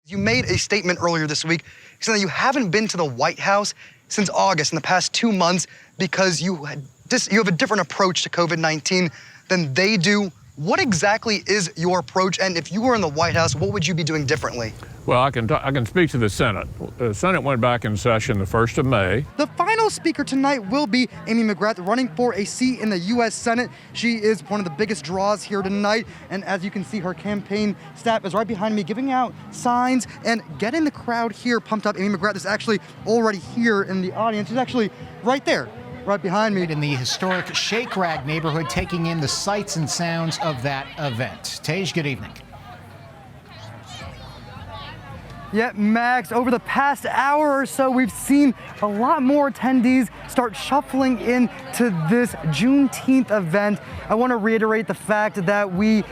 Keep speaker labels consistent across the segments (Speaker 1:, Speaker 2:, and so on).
Speaker 1: You made a statement earlier this week saying that you haven't been to the White House since August in the past 2 months because you have a different approach to COVID-19 than they do. What exactly is your approach? And if you were in the White House, what would you be doing differently?
Speaker 2: Well, I can speak to the Senate. The Senate went back in session the 1st of May.
Speaker 1: The final speaker tonight will be Amy McGrath, running for a seat in the U.S. Senate. She is one of the biggest draws here tonight. And as you can see, her campaign staff is right behind me, giving out signs and getting the crowd here pumped up. Amy McGrath is actually already here in the audience. She's actually right there, right behind me.
Speaker 3: In the historic Shake Rag neighborhood, taking in the sights and sounds of that event. Tej, good evening.
Speaker 1: Yeah, Max, over the past hour or so, we've seen a lot more attendees start shuffling into this Juneteenth event. I want to reiterate the fact that they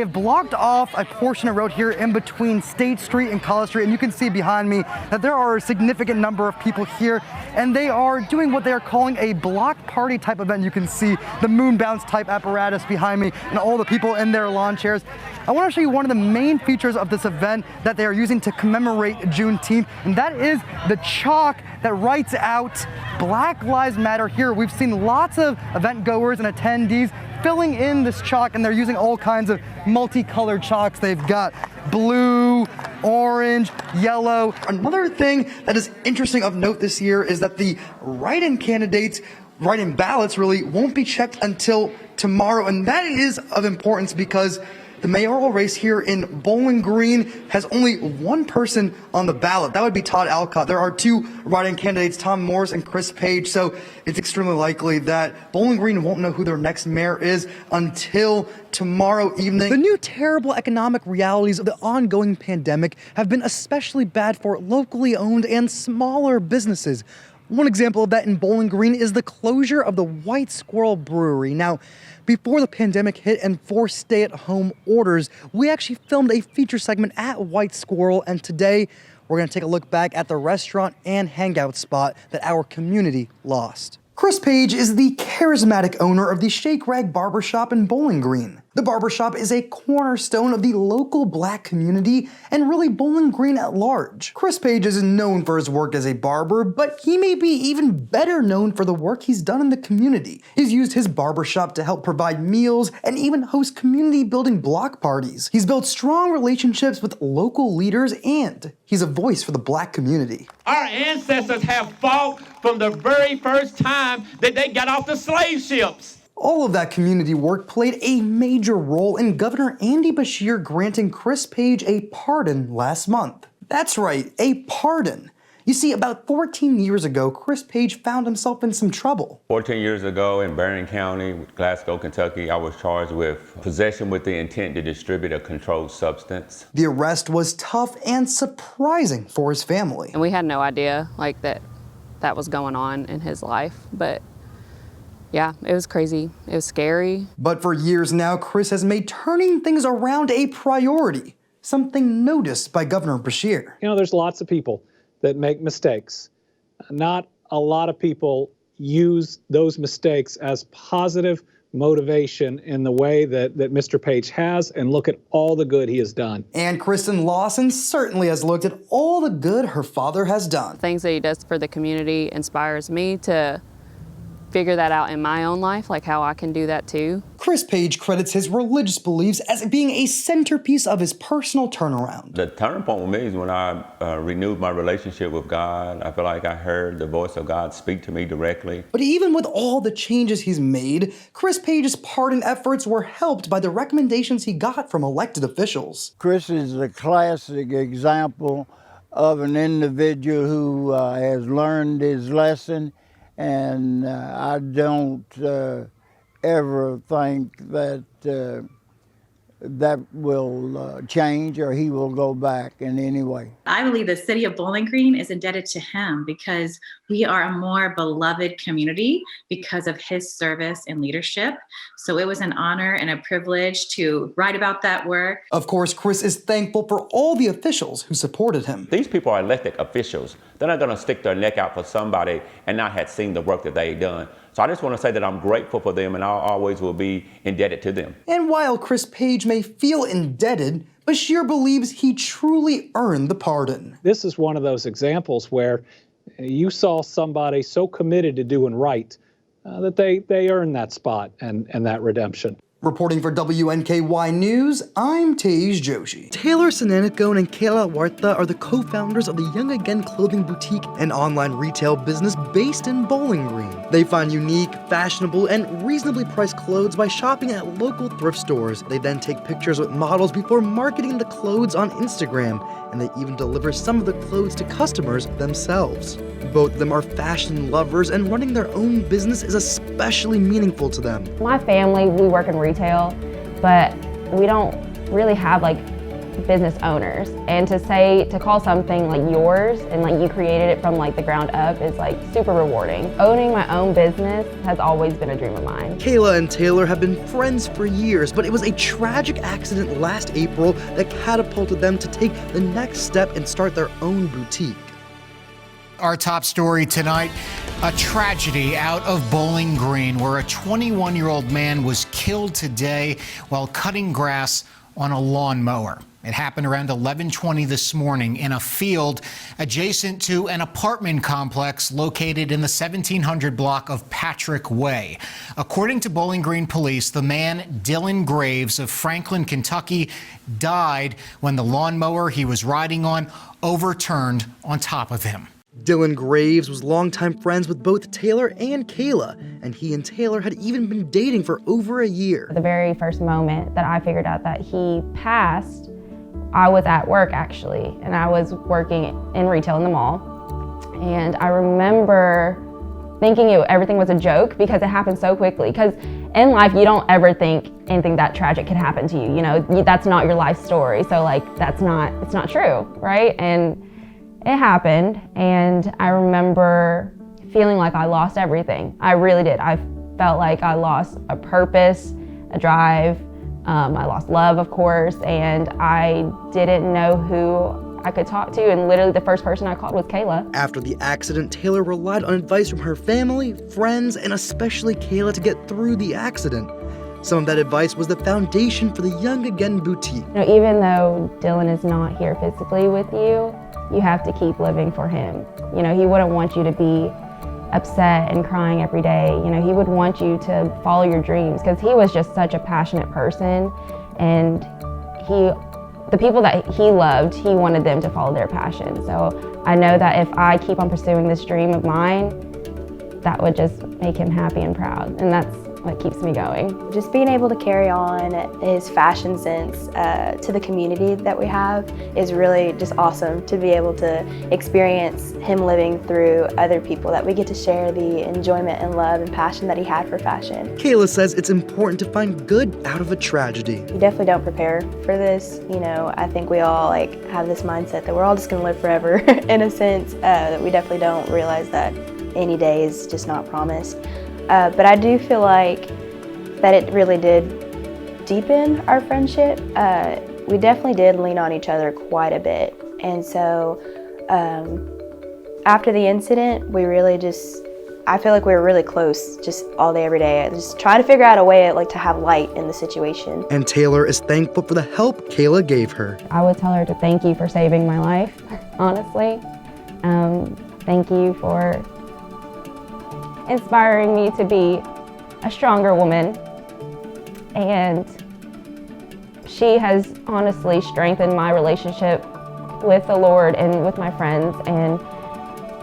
Speaker 1: have blocked off a portion of road here in between State Street and College Street, and you can see behind me that there are a significant number of people here, and they are doing what they are calling a block party type event. You can see the moon bounce type apparatus behind me and all the people in their lawn chairs. I want to show you one of the main features of this event that they are using to commemorate Juneteenth, and that is the chalk that writes out Black Lives Matter here. We've seen lots of event goers and attendees filling in this chalk, and they're using all kinds of multicolored chalks. They've got blue, orange, yellow. Another thing that is interesting of note this year is that the write-in candidates, write-in ballots really, won't be checked until tomorrow, and that is of importance because the mayoral race here in Bowling Green has only one person on the ballot. That would be Todd Alcott. There are two write-in candidates, Tom Morris and Chris Page, so it's extremely likely that Bowling Green won't know who their next mayor is until tomorrow evening. The new terrible economic realities of the ongoing pandemic have been especially bad for locally owned and smaller businesses. One example of that in Bowling Green is the closure of the White Squirrel Brewery. Now, before the pandemic hit and forced stay-at-home orders, we actually filmed a feature segment at White Squirrel, and today we're going to take a look back at the restaurant and hangout spot that our community lost. Chris Page is the charismatic owner of the Shake Rag Barbershop in Bowling Green. The barbershop is a cornerstone of the local Black community and really Bowling Green at large. Chris Page is known for his work as a barber, but he may be even better known for the work he's done in the community. He's used his barbershop to help provide meals and even host community building block parties. He's built strong relationships with local leaders, and he's a voice for the Black community.
Speaker 4: Our ancestors have fought from the very first time that they got off the slave ships.
Speaker 1: All of that community work played a major role in Governor Andy Beshear granting Chris Page a pardon last month. That's right, a pardon. You see, about 14 years ago, Chris Page found himself in some trouble.
Speaker 5: 14 years ago in Barron County, Glasgow, Kentucky, I was charged with possession with the intent to distribute a controlled substance.
Speaker 1: The arrest was tough and surprising for his family.
Speaker 6: And we had no idea that was going on in his life, but yeah, it was crazy. It was scary.
Speaker 1: But for years now, Chris has made turning things around a priority, something noticed by Governor Beshear.
Speaker 7: You know, there's lots of people that make mistakes. Not a lot of people use those mistakes as positive motivation in the way that Mr. Page has, and look at all the good he has done.
Speaker 1: And Kristen Lawson certainly has looked at all the good her father has done.
Speaker 6: Things that he does for the community inspires me to figure that out in my own life, like how I can do that too.
Speaker 1: Chris Page credits his religious beliefs as being a centerpiece of his personal turnaround.
Speaker 5: The turning point with me is when I renewed my relationship with God. I feel like I heard the voice of God speak to me directly.
Speaker 1: But even with all the changes he's made, Chris Page's pardon efforts were helped by the recommendations he got from elected officials.
Speaker 8: Chris is a classic example of an individual who has learned his lesson, and I don't ever think that that will change or he will go back in any way.
Speaker 9: I believe the city of Bowling Green is indebted to him because we are a more beloved community because of his service and leadership. So it was an honor and a privilege to write about that work.
Speaker 1: Of course, Chris is thankful for all the officials who supported him.
Speaker 5: These people are elected officials. They're not going to stick their neck out for somebody and not have seen the work that they've done. So I just want to say that I'm grateful for them, and I always will be indebted to them.
Speaker 1: And while Chris Page may feel indebted, Bashir believes he truly earned the pardon.
Speaker 7: This is one of those examples where you saw somebody so committed to doing right that they earned that spot and that redemption.
Speaker 1: Reporting for WNKY News, I'm Tej Joshi. Taylor Sinanacone and Kayla Huerta are the co-founders of the Young Again Clothing Boutique, an online retail business based in Bowling Green. They find unique, fashionable, and reasonably priced clothes by shopping at local thrift stores. They then take pictures with models before marketing the clothes on Instagram, and they even deliver some of the clothes to customers themselves. Both of them are fashion lovers, and running their own business is especially meaningful to them.
Speaker 10: My family, we work in retail, but we don't really have like business owners. And to call something like yours and like you created it from like the ground up is like super rewarding. Owning my own business has always been a dream of mine.
Speaker 1: Kayla and Taylor have been friends for years, but it was a tragic accident last April that catapulted them to take the next step and start their own boutique.
Speaker 3: Our top story tonight, a tragedy out of Bowling Green where a 21-year-old man was killed today while cutting grass on a lawnmower. It happened around 11:20 this morning in a field adjacent to an apartment complex located in the 1700 block of Patrick Way. According to Bowling Green police, the man, Dylan Graves of Franklin, Kentucky, died when the lawnmower he was riding on overturned on top of him.
Speaker 1: Dylan Graves was longtime friends with both Taylor and Kayla, and he and Taylor had even been dating for over a year.
Speaker 10: The very first moment that I figured out that he passed, I was at work actually, and I was working in retail in the mall. And I remember thinking everything was a joke because it happened so quickly. Because in life, you don't ever think anything that tragic could happen to you. You know, that's not your life story. So like, it's not true, right? And it happened, and I remember feeling like I lost everything. I really did. I felt like I lost a purpose, a drive. I lost love, of course, and I didn't know who I could talk to, and literally the first person I called was Kayla.
Speaker 1: After the accident, Taylor relied on advice from her family, friends, and especially Kayla to get through the accident. Some of that advice was the foundation for the Young Again Boutique.
Speaker 10: You know, even though Dylan is not here physically with you, you have to keep living for him. You know, he wouldn't want you to be upset and crying every day. You know, he would want you to follow your dreams because he was just such a passionate person, and the people that he loved, he wanted them to follow their passion. So I know that if I keep on pursuing this dream of mine, that would just make him happy and proud, and that's what keeps me going.
Speaker 11: Just being able to carry on his fashion sense to the community that we have is really just awesome, to be able to experience him living through other people, that we get to share the enjoyment and love and passion that he had for fashion.
Speaker 1: Kayla says it's important to find good out of a tragedy.
Speaker 11: You definitely don't prepare for this. You know, I think we all have this mindset that we're all just gonna live forever in a sense, that we definitely don't realize that any day is just not promised. But I do feel like that it really did deepen our friendship. We definitely did lean on each other quite a bit. And so after the incident, I feel like we were really close just all day, every day. Just trying to figure out a way to have light in the situation.
Speaker 1: And Taylor is thankful for the help Kayla gave her.
Speaker 10: I would tell her to thank you for saving my life, honestly. Thank you for inspiring me to be a stronger woman, and she has honestly strengthened my relationship with the Lord and with my friends, and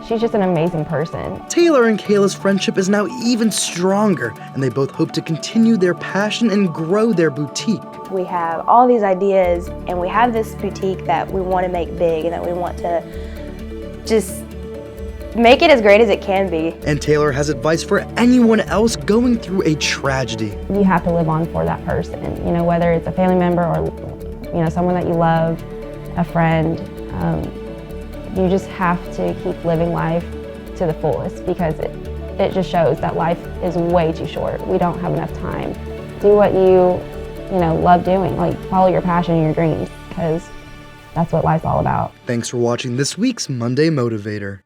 Speaker 10: she's just an amazing person.
Speaker 1: Taylor and Kayla's friendship is now even stronger, and they both hope to continue their passion and grow their boutique.
Speaker 11: We have all these ideas, and we have this boutique that we want to make big and that we want to just make it as great as it can be.
Speaker 1: And Taylor has advice for anyone else going through a tragedy.
Speaker 10: You have to live on for that person, you know, whether it's a family member or, you know, someone that you love, a friend. You just have to keep living life to the fullest, because it just shows that life is way too short. We don't have enough time. Do what you love doing, like follow your passion and your dreams, because that's what life's all about.
Speaker 1: Thanks for watching this week's Monday Motivator.